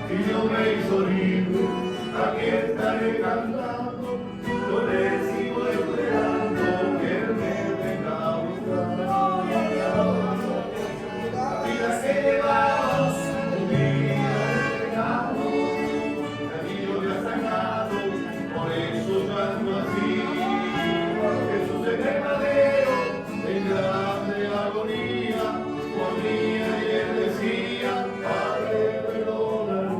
y Dios me hizo libre, aquí estaré cantando, yo le sigo esperando que Él me venga a buscar. La vida que llevaba, un día de pecado, el me ha sanado, por eso canto así. Jesús es el madero, en grande agonía, ponía y Él decía, Padre, perdóname.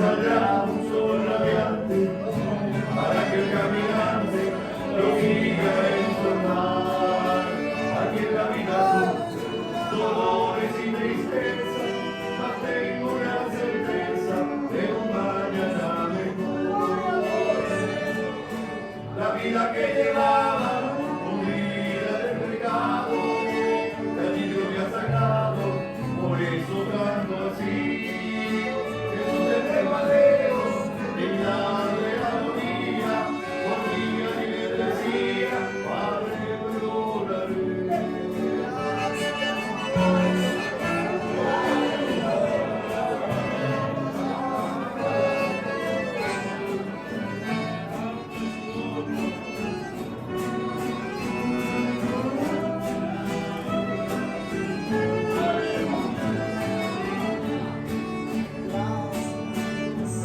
Saldrá un sol radiante para que el caminante lo siga en su mar. Aquí en la vida son dolores y tristeza, mas tengo la certeza de un mañana mejor. La vida que llevaba, un día de pecado, de allí Dios me ha sacado, por eso canto así. El madero, en la agonía, ponía y le decía, Padre, perdóname.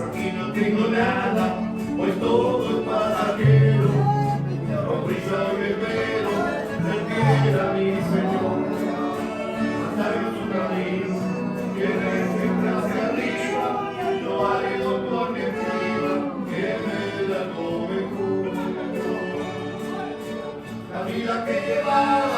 Aquí no tengo nada, pues todo es pasajero, con prisa y espero, Él que era mi Señor. Pasaron su camino, quiere siempre hacia arriba, no hay doctor ni escriba, que me da lo mejor. La vida que llevaba